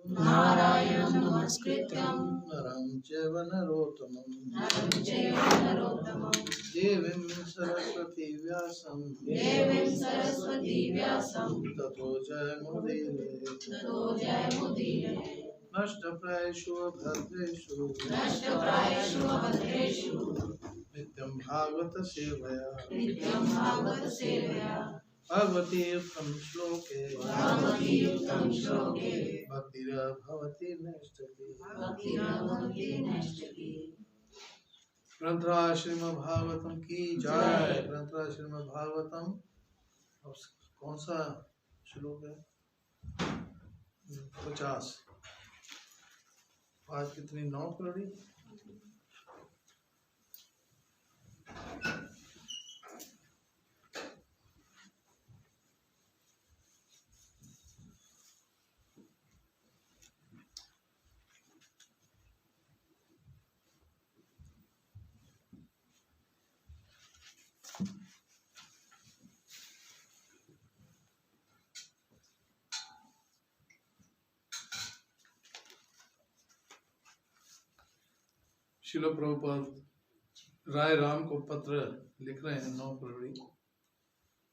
नारायणं नमस्कृत्यं नरं चैव नरोत्तमं देवीं सरस्वती व्यासं ततो जयमुदीरये नष्टप्रायेषु भद्रेषु नित्यं भागवत सेवया भगवती उत्तम श्लोके भक्तिर्भवति नैष्ठिकी ग्रंथराज श्रीमद् भागवतम की जय। ग्रंथराज श्रीमद् भागवतम कौन सा श्लोक है? 50। आज कितनी 9 कड़ी? शिल प्रभुपाद राय राम को पत्र लिख रहे हैं 9 फरवरी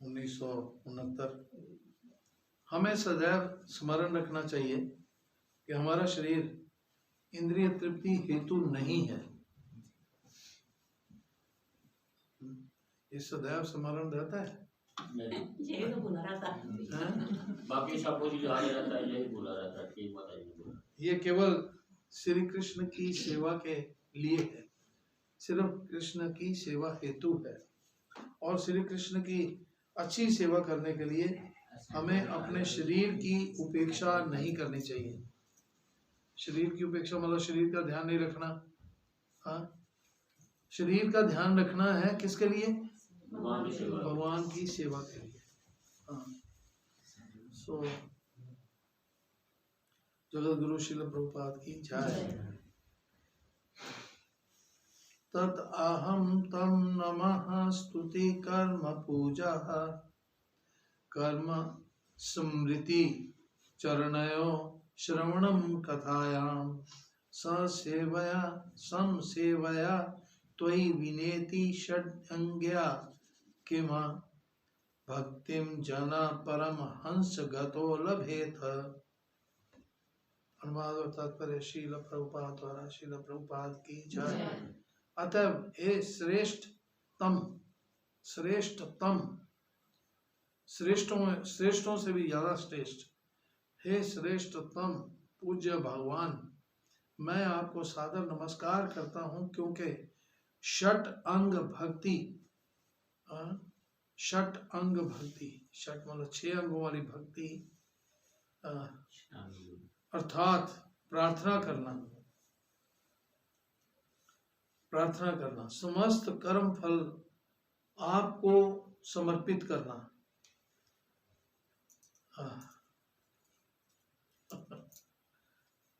1969। हमें सदैव स्मरण रखना चाहिए कि हमारा शरीर इंद्रिय तृप्ति हेतु नहीं है। ये सदैव स्मरण रहता है। यही तो बोला रहता है। बाकी सब कुछ जो आगे रहता है यही बोला रहता है। ठीक बात है। ये केवल श्री कृष्ण की सेवा के लिए है, सिर्फ कृष्ण की सेवा हेतु है। और श्री कृष्ण की अच्छी सेवा करने के लिए हमें अपने शरीर की उपेक्षा नहीं करनी चाहिए। शरीर की उपेक्षा मतलब शरीर का ध्यान नहीं रखना। हाँ, शरीर का ध्यान रखना है किसके लिए? भगवान की सेवा के लिए। हाँ, सो जगत गुरु श्रील प्रभुपाद की जय। तत् अहं तं नमः स्तुति कर्म पूजा कर्म स्मृति चरणयो श्रवणं कथायां ससेवया संसेवया त्वयि विनेति षड्अंग्या किमा भक्तिं जना परमहंस गतो लभेत। अनुवाद और तात्पर्य श्रील प्रभुपाद द्वारा। श्रील प्रभुपाद की जय। अतः हे श्रेष्ठतम श्रेष्ठों से भी ज्यादा श्रेष्ठ, हे श्रेष्ठतम पूज्य भगवान, मैं आपको सादर नमस्कार करता हूँ, क्योंकि षट अंग भक्ति, षट अंग भक्ति, षट मतलब 6 अंगों वाली भक्ति, अर्थात प्रार्थना करना, समस्त कर्म फल आपको समर्पित करना।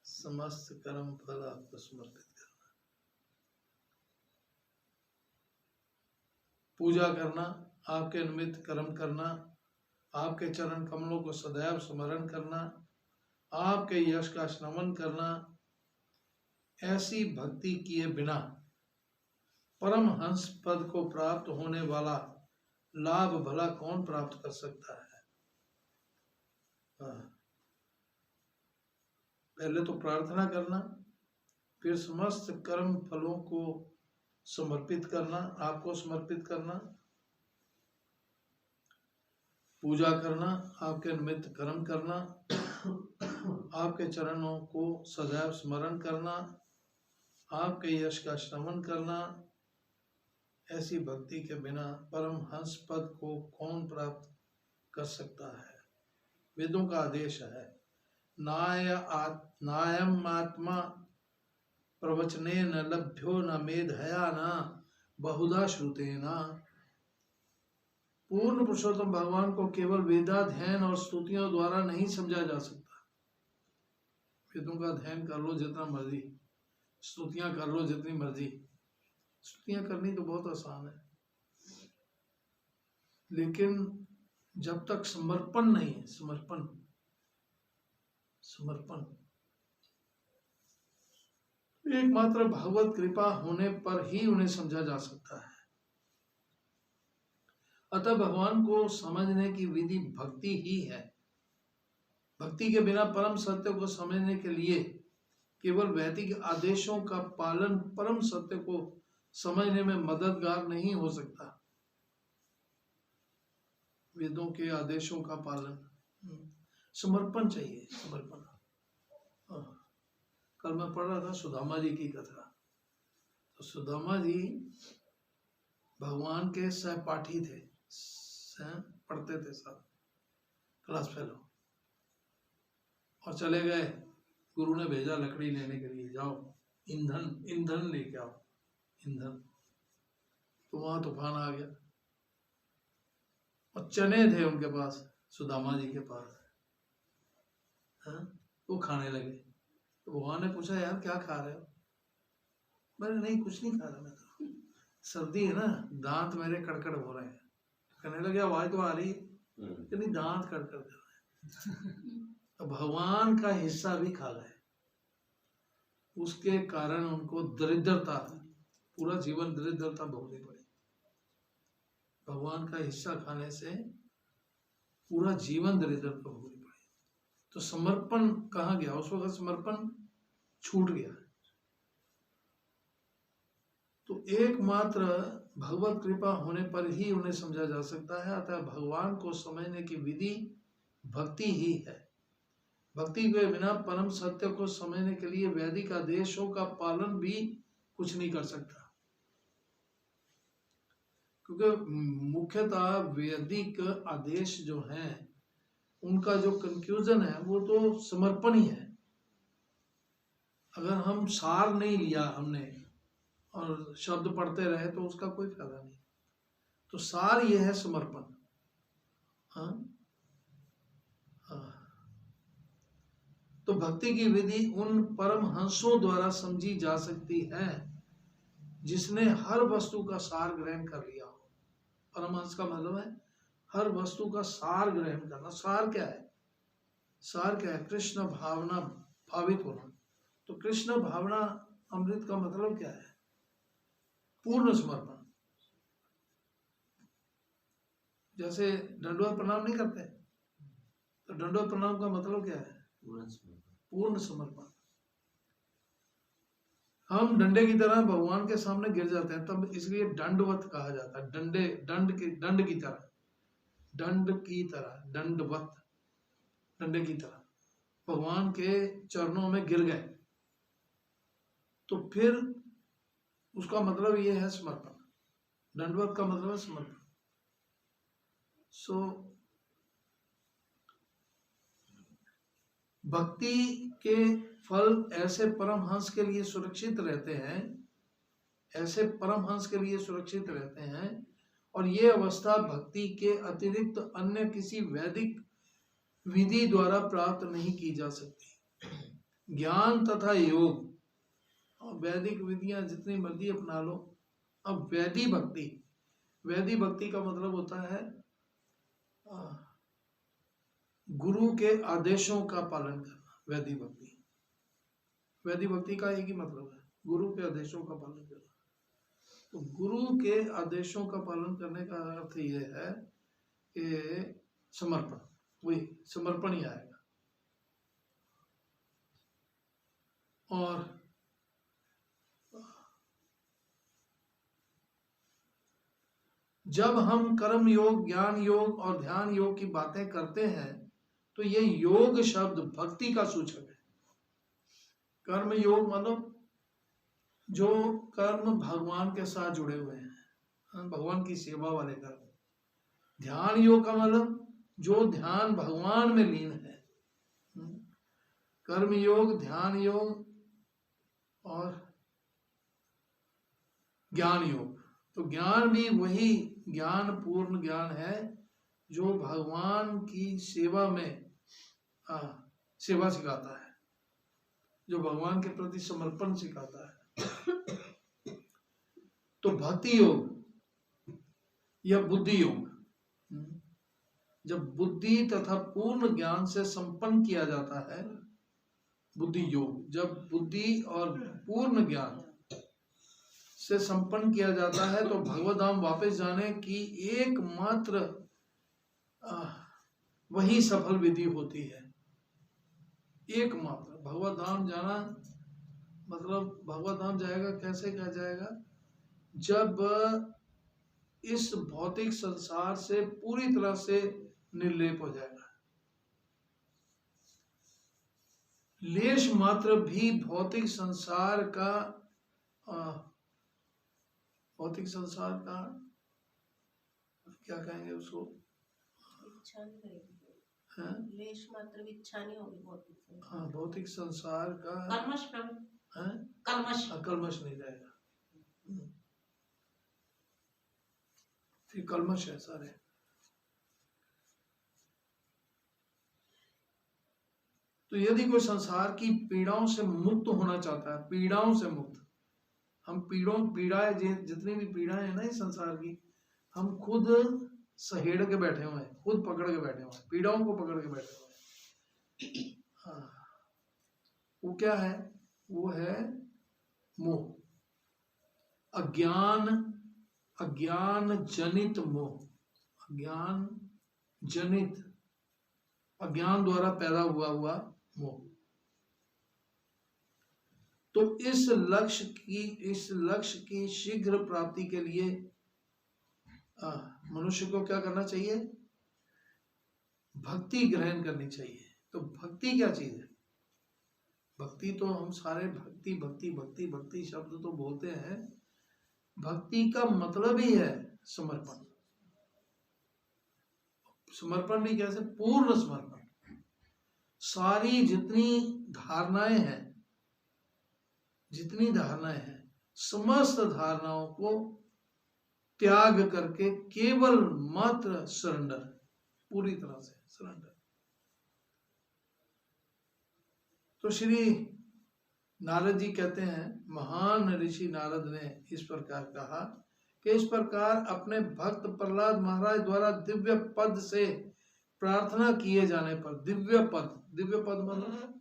समस्त कर्म फल आपको समर्पित करना, पूजा करना, आपके निमित्त कर्म करना, आपके चरण कमलों को सदैव स्मरण करना, आपके यश का श्रवण करना। ऐसी भक्ति किए बिना परम हंस पद को प्राप्त होने वाला लाभ भला कौन प्राप्त कर सकता है? पहले तो प्रार्थना करना, फिर समस्त कर्म फलों को समर्पित करना, आपको समर्पित करना, पूजा करना, आपके निमित्त कर्म करना, आपके चरणों को सदैव स्मरण करना, आपके यश का श्रवण करना। ऐसी भक्ति के बिना परम हंस पद को कौन प्राप्त कर सकता है? वेदों का आदेश है, नायम आत्मा प्रवचने न लभ्यो न मेधया न बहुधा श्रुतेना। पूर्ण पुरुषोत्तम भगवान को केवल वेदाध्ययन और स्तुतियों द्वारा नहीं समझा जा सकता। वेदों का अध्ययन कर लो जितना मर्जी, स्तुतियां कर लो जितनी मर्जी। स्तुतियां करनी तो बहुत आसान है, लेकिन जब तक समर्पण नहीं है, समर्पण एकमात्र भगवत कृपा होने पर ही उन्हें समझा जा सकता है। अतः भगवान को समझने की विधि भक्ति ही है। भक्ति के बिना परम सत्य को समझने के लिए केवल वैदिक आदेशों का पालन परम सत्य को समझने में मददगार नहीं हो सकता। वेदों के आदेशों का पालन, समर्पण चाहिए, समर्पण। कल मैं पढ़ रहा था सुदामा जी की कथा। तो सुदामा जी भगवान के सहपाठी थे, पढ़ते थे सब, क्लास फेलो। और चले गए, गुरु ने भेजा लकड़ी लेने के लिए, जाओ ईंधन लेके आओ, ईंधन। तो वहां तूफान आ गया और चने थे उनके पास, सुदामा जी के पास। वो खाने लगे। तो भगवान ने पूछा, यार क्या खा रहे हो? मैंने नहीं, कुछ नहीं खा रहा, मैं तो सर्दी है ना, दांत मेरे कड़कड़ हो रहे हैं। कहने लगे, आवाज तो आ रही है, नहीं दांत कड़कड़ कर रहे हैं। तो भगवान का हिस्सा भी खा गए, उसके कारण उनको दरिद्रता, पूरा जीवन दरिद्रता भोगनी पड़ी। भगवान का हिस्सा खाने से पूरा जीवन दरिद्रता भोगनी पड़ी। तो समर्पण कहाँ गया? उस वक्त समर्पण छूट गया। तो एकमात्र भगवत कृपा होने पर ही उन्हें समझा जा सकता है। अतः भगवान को समझने की विधि भक्ति ही है। भक्ति के बिना परम सत्य को समझने के लिए वैदिक आदेशों का पालन भी कुछ नहीं कर सकता, क्योंकि मुख्यतः वैदिक आदेश जो हैं उनका जो कंक्लूजन है वो तो समर्पण ही है। अगर हम सार नहीं लिया हमने और शब्द पढ़ते रहे तो उसका कोई फायदा नहीं। तो सार ये है समर्पण। हाँ, तो भक्ति की विधि उन परमहंसों द्वारा समझी जा सकती है जिसने हर वस्तु का सार ग्रहण कर लिया हो। परमहंस का मतलब है हर वस्तु का सार ग्रहण करना। सार क्या है? सार क्या है? कृष्ण भावना भावित होना। तो कृष्ण भावना अमृत का मतलब क्या है? पूर्ण समर्पण। जैसे दंडवत प्रणाम नहीं करते, तो दंडवत प्रणाम का मतलब क्या है? पूर्ण समर्पण। हम डंडे की तरह भगवान के सामने गिर जाते हैं, तब इसलिए दंडवत कहा जाता है। दंड की तरह, दंडवत, डंडे की तरह भगवान के चरणों में गिर गए, तो फिर उसका मतलब ये है समर्पण। दंडवत का मतलब है समर्पण। भक्ति के फल ऐसे परमहंस के लिए सुरक्षित रहते हैं, ऐसे परमहंस के लिए सुरक्षित रहते हैं, और ये अवस्था भक्ति के अतिरिक्त अन्य किसी वैदिक विधि द्वारा प्राप्त नहीं की जा सकती। ज्ञान तथा योग, और वैदिक विधियां जितनी मर्जी अपना लो। अब वैदिक भक्ति का मतलब होता है गुरु के आदेशों का पालन करना। वैदिक भक्ति का एक ही मतलब है, गुरु के आदेशों का पालन करना। तो गुरु के आदेशों का पालन करने का अर्थ ये है कि समर्पण, वही समर्पण ही आएगा। और जब हम कर्म योग, ज्ञान योग और ध्यान योग की बातें करते हैं तो ये योग शब्द भक्ति का सूचक है। कर्म योग मतलब जो कर्म भगवान के साथ जुड़े हुए हैं, भगवान की सेवा वाले कर्म। ध्यान योग का मतलब जो ध्यान भगवान में लीन है। कर्म योग, ध्यान योग और ज्ञान योग। तो ज्ञान भी वही ज्ञान, पूर्ण ज्ञान है जो भगवान की सेवा में सेवा सिखाता है, जो भगवान के प्रति समर्पण सिखाता है। तो भक्ति योग या बुद्धि योग, जब बुद्धि तथा पूर्ण ज्ञान से संपन्न किया जाता है बुद्धि योग, जब बुद्धि और पूर्ण ज्ञान से संपन्न किया जाता है तो भगवत धाम वापस जाने की एकमात्र वही सफल विधि होती है। एकमात्र भगवत धाम जाना मतलब भगवत धाम जाएगा कैसे, क्या जाएगा, जब इस भौतिक संसार से पूरी तरह से निर्लेप हो जाएगा। लेश मात्र भी भौतिक संसार का क्या कहेंगे उसको, इच्छा नहीं रहेगी, हाँ? लेश मात्र भी इच्छा नहीं होगी भौतिक से। हाँ, भौतिक संसार का कलमश प्रभु, हाँ? कलमश, कलमश नहीं रहेगा। फिर कलमश है सारे। तो यदि कोई संसार की पीड़ाओं से मुक्त होना चाहता है, पीड़ाओं से मुक्त, हम पीड़ाएं जितनी भी पीड़ाएं हैं ना इस संसार की, हम खुद सहेड़ के बैठे हुए हैं, खुद पकड़ के बैठे हुए हैं, पीड़ाओं को पकड़ के बैठे हुए हैं। हाँ, वो क्या है, वो है मोह, अज्ञान जनित मोह, अज्ञान द्वारा पैदा हुआ मोह। तो इस लक्ष्य की शीघ्र प्राप्ति के लिए मनुष्य को क्या करना चाहिए, भक्ति ग्रहण करनी चाहिए। तो भक्ति क्या चीज है, भक्ति तो हम सारे भक्ति भक्ति भक्ति भक्ति शब्द तो बोलते हैं, भक्ति का मतलब ही है समर्पण। समर्पण भी कैसे, पूर्ण समर्पण। सारी जितनी धारणाएं हैं समस्त धारणाओं को त्याग करके केवल मात्र सरेंडर, पूरी तरह से सरेंडर। तो श्री नारद जी कहते हैं, महान ऋषि नारद ने इस प्रकार कहा कि इस प्रकार अपने भक्त प्रहलाद महाराज द्वारा दिव्य पद से प्रार्थना किए जाने पर, दिव्य पद मतलब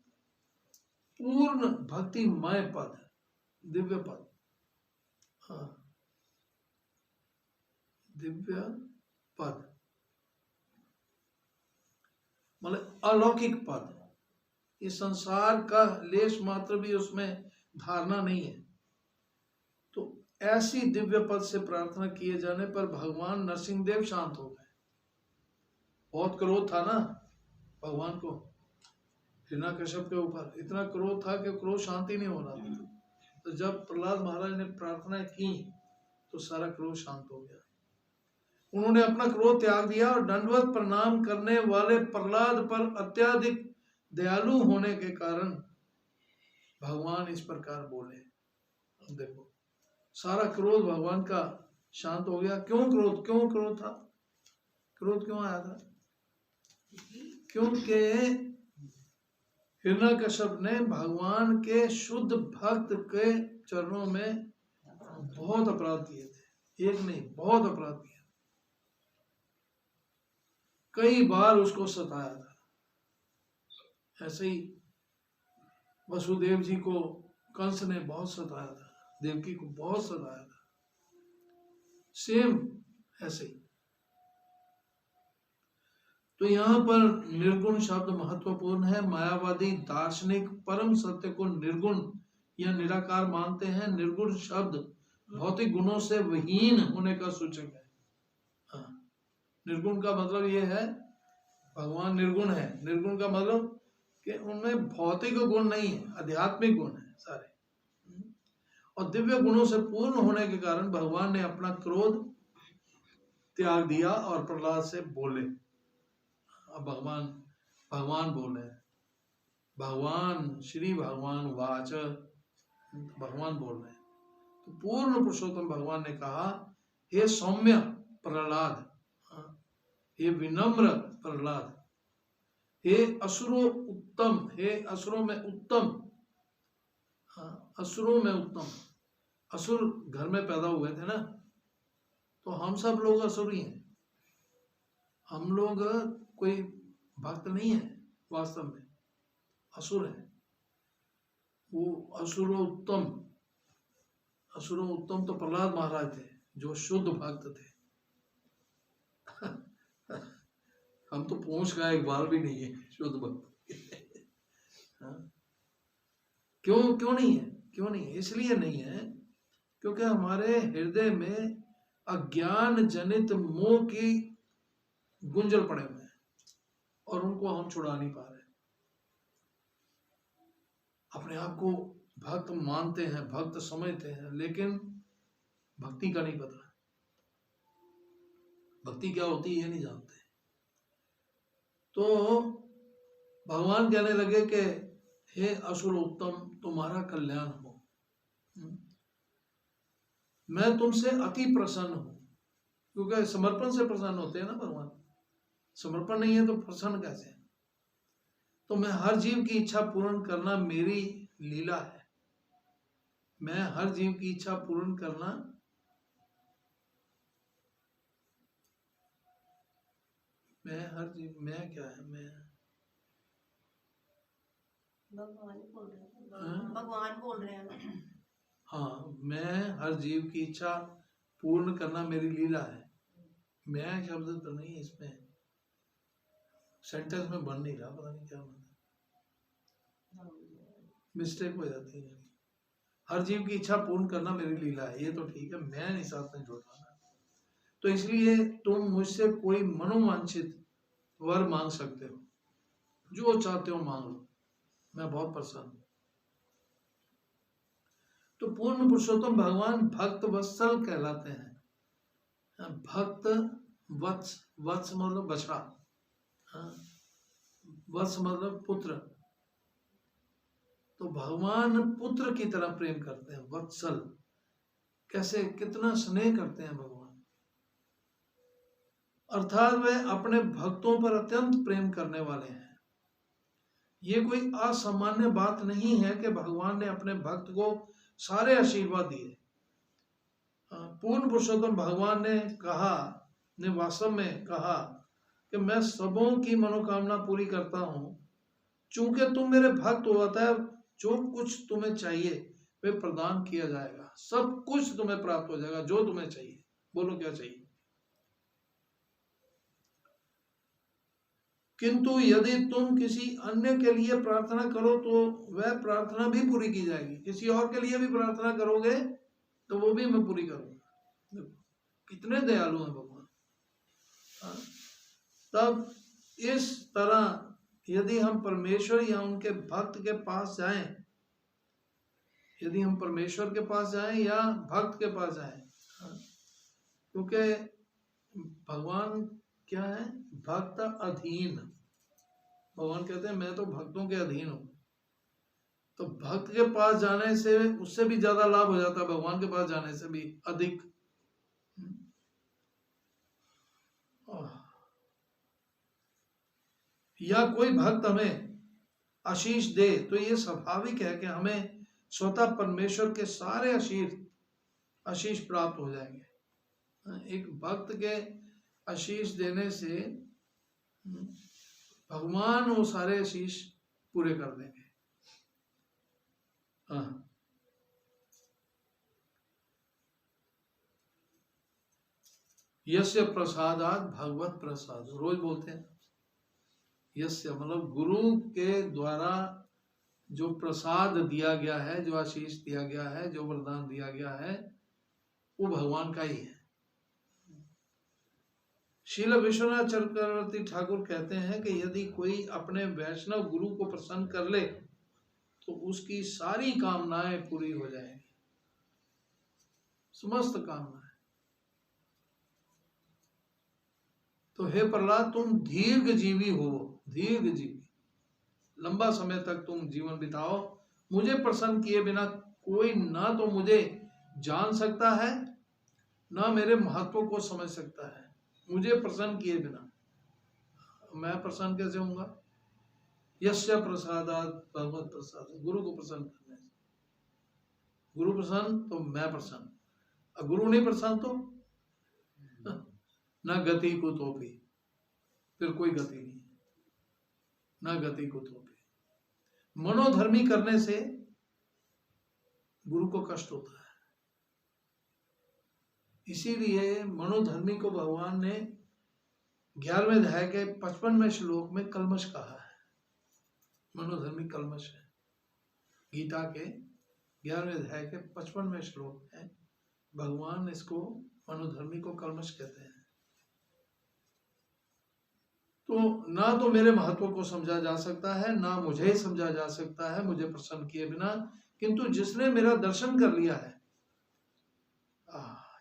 पूर्ण भक्तिमय पद, दिव्य पद, हाँ, दिव्य पद मतलब अलौकिक पद, इस संसार का लेश मात्र भी उसमें धारणा नहीं है। तो ऐसी दिव्य पद से प्रार्थना किए जाने पर भगवान नरसिंहदेव शांत हो गए। बहुत क्रोध था ना भगवान को, हिरण्यकश्यप के ऊपर इतना क्रोध था कि क्रोध शांति नहीं हो रहा था। तो जब प्रहलाद महाराज ने प्रार्थना की तो सारा क्रोध शांत हो गया। उन्होंने अपना क्रोध त्याग दिया और दंडवत प्रणाम करने वाले प्रहलाद पर अत्यधिक दयालु होने के कारण भगवान इस प्रकार बोले। देखो सारा क्रोध भगवान का शांत हो गया। क्यों क्रोध था, क्रोध क्यों आया था, क्योंकि हिरण्यकश्यप ने भगवान के शुद्ध भक्त के चरणों में बहुत अपराध किए थे, एक नहीं बहुत अपराध किए, कई बार उसको सताया था। ऐसे ही वसुदेव जी को कंस ने बहुत सताया था, देवकी को बहुत सताया था, सेम ऐसे ही। तो यहाँ पर निर्गुण शब्द महत्वपूर्ण है। मायावादी दार्शनिक परम सत्य को निर्गुण या निराकार मानते हैं। निर्गुण शब्द भौतिक गुणों से विहीन होने का सूचक है। हाँ, निर्गुण का मतलब ये है भगवान निर्गुण है। निर्गुण का मतलब कि उनमें भौतिक गुण नहीं है, आध्यात्मिक गुण है सारे। और दिव्य गुणों से पूर्ण होने के कारण भगवान ने अपना क्रोध त्याग दिया और प्रहलाद से बोले। अब भगवान बोले, भगवान श्री भगवान वाच, भगवान बोल रहे हैं। तो पूर्ण पुरुषोत्तम भगवान ने कहा, हे सौम्य प्रहलाद, हे विनम्र प्रहलाद, हे असुरों उत्तम, हे असुरों में उत्तम, असुरों में उत्तम। असुर घर में पैदा हुए थे ना, तो हम सब लोग असुर ही हैं। हम लोग कोई भक्त नहीं है, वास्तव में असुर है। वो असुरोत्तम तो प्रहलाद महाराज थे जो शुद्ध भक्त थे। हम तो पूंछ का एक बाल भी नहीं है शुद्ध भक्त। हाँ? क्यों क्यों नहीं है? क्यों नहीं है? इसलिए नहीं है क्योंकि हमारे हृदय में अज्ञान जनित मोह की गुंजल पड़े हुए हैं और उनको हम छुड़ा नहीं पा रहे। अपने आप को भक्त मानते हैं, भक्त समझते हैं, लेकिन भक्ति का नहीं पता, भक्ति क्या होती है ये नहीं जानते। तो भगवान कहने लगे कि हे असुरोत्तम, तुम्हारा कल्याण हो, मैं तुमसे अति प्रसन्न हूं। क्योंकि समर्पण से प्रसन्न होते हैं ना भगवान, समर्पण नहीं है तो प्रसन्न कैसे? तो मैं हर जीव की इच्छा पूर्ण करना मेरी लीला है। मैं हर जीव की इच्छा पूर्ण करना मैं क्या है? मैं भगवान बोल रहे हैं, हाँ? भगवान बोल रहे हैं। हाँ, मैं हर जीव की इच्छा पूर्ण करना मेरी लीला है। मैं शब्द तो नहीं इसमें, सेंटेंस में बन नहीं रहा, पता नहीं क्या मतलब, मिस्टेक हो जाती है। हर जीव की इच्छा पूर्ण करना मेरी लीला है, ये तो ठीक है, मैं नहीं साथ में जोड़ रहा। तो इसलिए तुम मुझसे कोई मनोवांछित वर मांग सकते हो, जो चाहते हो मांग लो, मैं बहुत प्रसन्न हूं। तो पूर्ण पुरुषोत्तम भगवान भक्त वत्सल कहलाते हैं। भक्त वत्स, वत्स मतलब बछड़ा, वत्स मतलब पुत्र। तो भगवान पुत्र की तरह प्रेम करते हैं, वत्सल। कैसे, कितना स्नेह करते हैं भगवान, अर्थात वे अपने भक्तों पर अत्यंत प्रेम करने वाले हैं। ये कोई असामान्य बात नहीं है कि भगवान ने अपने भक्त को सारे आशीर्वाद दिए। पूर्ण पुरुषोत्तम भगवान ने वास्तव में कहा कि मैं सबों की मनोकामना पूरी करता हूं। चूंकि तुम मेरे भक्त हो, अतः जो कुछ तुम्हें चाहिए वे प्रदान किया जाएगा, सब कुछ तुम्हें प्राप्त हो जाएगा जो तुम्हें चाहिए। बोलो क्या चाहिए? किंतु यदि तुम किसी अन्य के लिए प्रार्थना करो तो वह प्रार्थना भी पूरी की जाएगी। किसी और के लिए भी प्रार्थना करोगे तो वो भी मैं पूरी करूंगा। कितने दयालु हैं भगवान। तब इस तरह यदि हम परमेश्वर या उनके भक्त के पास जाएं, यदि हम परमेश्वर के पास जाएं या भक्त के पास जाएं, क्योंकि भगवान क्या है? भक्त अधीन। भगवान कहते हैं मैं तो भक्तों के अधीन हूं। तो भक्त के पास जाने से उससे भी ज्यादा लाभ हो जाता है, भगवान के पास जाने से भी अधिक। या कोई भक्त हमें आशीष दे तो ये स्वाभाविक है कि हमें स्वतः परमेश्वर के सारे आशीष प्राप्त हो जाएंगे। एक भक्त के आशीष देने से भगवान वो सारे आशीष पूरे कर देंगे। यस्य प्रसादात भगवत प्रसाद, रोज बोलते हैं। यस्य मतलब गुरु के द्वारा जो प्रसाद दिया गया है, जो आशीष दिया गया है, जो वरदान दिया गया है, वो भगवान का ही है। श्रील विश्वनाथ चक्रवर्ती ठाकुर कहते हैं कि यदि कोई अपने वैष्णव गुरु को प्रसन्न कर ले तो उसकी सारी कामनाएं पूरी हो जाएंगी, समस्त कामनाएं। तो हे प्रहलाद, तुम दीर्घ जीवी हो, दीर्घ जीवी, लंबा समय तक तुम जीवन बिताओ। मुझे प्रसन्न किए बिना कोई ना तो मुझे जान सकता है ना मेरे महत्व को समझ सकता है। मुझे प्रसन्न किए बिना मैं प्रसन्न कैसे होऊंगा? यस्य प्रसादात भगवत प्रसाद, गुरु को प्रसन्न करने से। गुरु प्रसन्न तो मैं प्रसन्न, और गुरु नहीं प्रसन्न तो न गति को तो भी, फिर कोई गति नहीं, न गति को तो भी। मनोधर्मी करने से गुरु को कष्ट होता है। इसीलिए मनोधर्मी को भगवान ने 11वें अध्याय के 55वें श्लोक में कलमश कहा है। मनोधर्मी कलमश है। गीता के 11वें अध्याय के 55वें श्लोक में भगवान इसको मनोधर्मी को कलमश कहते हैं। तो ना तो मेरे महत्व को समझा जा सकता है, ना मुझे समझा जा सकता है मुझे प्रसन्न किए बिना, किंतु जिसने मेरा दर्शन कर लिया है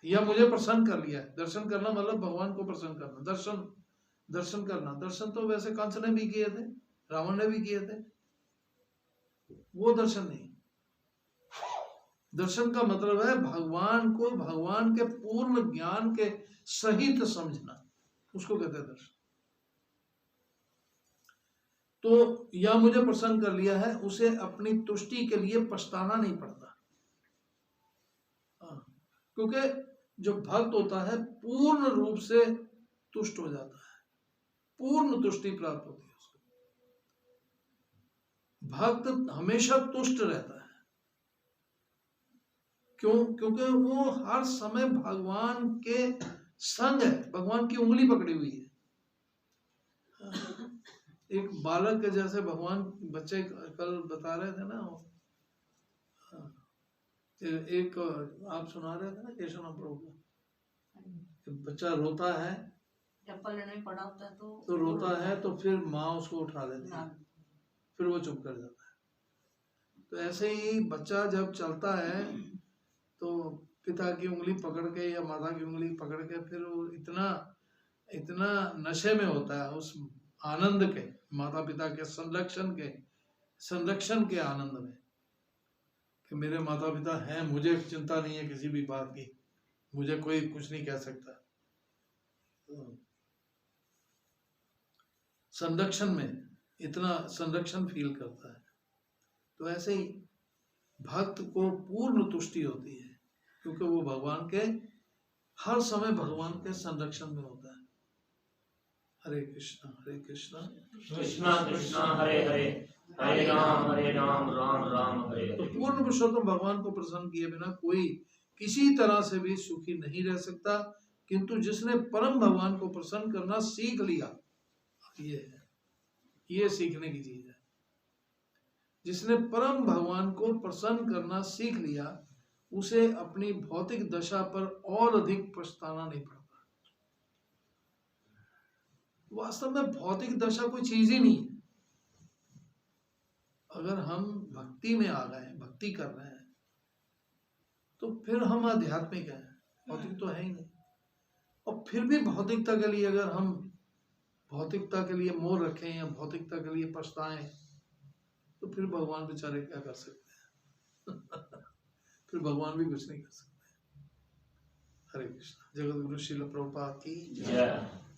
या मुझे प्रसन्न कर लिया है। दर्शन करना मतलब भगवान को प्रसन्न करना। दर्शन करना, दर्शन तो वैसे कंस ने भी किए थे, रावण ने भी किए थे, वो दर्शन नहीं। दर्शन का मतलब है भगवान को भगवान के पूर्ण ज्ञान के सहित समझना, उसको कहते हैं दर्शन। तो या मुझे प्रसन्न कर लिया है, उसे अपनी तुष्टि के लिए पछताना नहीं पड़ता। क्योंकि जो भक्त होता है पूर्ण रूप से तुष्ट हो जाता है, पूर्ण तुष्टि प्राप्त होती है उसको। भक्त हमेशा तुष्ट रहता है। क्यों? क्योंकि वो हर समय भगवान के संग है, भगवान की उंगली पकड़ी हुई है। एक बालक के जैसे भगवान, बच्चे कल बता रहे थे ना, एक आप सुना रहे थे ना केशव प्रभु को, बच्चा रोता है, चप्पल लेने में पड़ा होता है तो रोता है, तो फिर माँ उसको उठा लेती है, फिर वो चुप कर जाता है। तो ऐसे ही बच्चा जब चलता है तो पिता की उंगली पकड़ के या माता की उंगली पकड़ के फिर वो इतना इतना नशे में होता है उस आनंद के, माता पिता के संरक्षण के आनंद में, कि मेरे माता पिता हैं, मुझे चिंता नहीं है किसी भी बात की, मुझे कोई कुछ नहीं कह सकता। तो संरक्षण में इतना संरक्षण फील करता है। तो ऐसे ही भक्त को पूर्ण तुष्टि होती है, क्योंकि वो भगवान के हर समय भगवान के संरक्षण में होता है। हरे कृष्णा कृष्णा कृष्णा हरे हरे, हरे राम राम राम हरे तो हरे। पूर्ण पुरुषोत्तम भगवान को प्रसन्न किए बिना कोई किसी तरह से भी सुखी नहीं रह सकता। किंतु जिसने परम भगवान को प्रसन्न करना सीख लिया, ये सीखने की चीज है। जिसने परम भगवान को प्रसन्न करना सीख लिया, उसे अपनी भौतिक दशा पर और अधिक पछताना नहीं पड़ता। वास्तव में भौतिक दशा कोई चीज ही नहीं है। अगर हम भक्ति में आ गए, भक्ति कर रहे हैं, तो फिर हम आध्यात्मिक हैं, भौतिक तो है ही नहीं। और फिर भी भौतिकता के लिए अगर हम भौतिकता के लिए मोह रखें या भौतिकता के लिए पछताएं, तो फिर भगवान बेचारे क्या कर सकते हैं? फिर भगवान भी कुछ नहीं कर सकते। हरे कृष्ण। जगत गुरु श्रील प्रभुपाद की जय।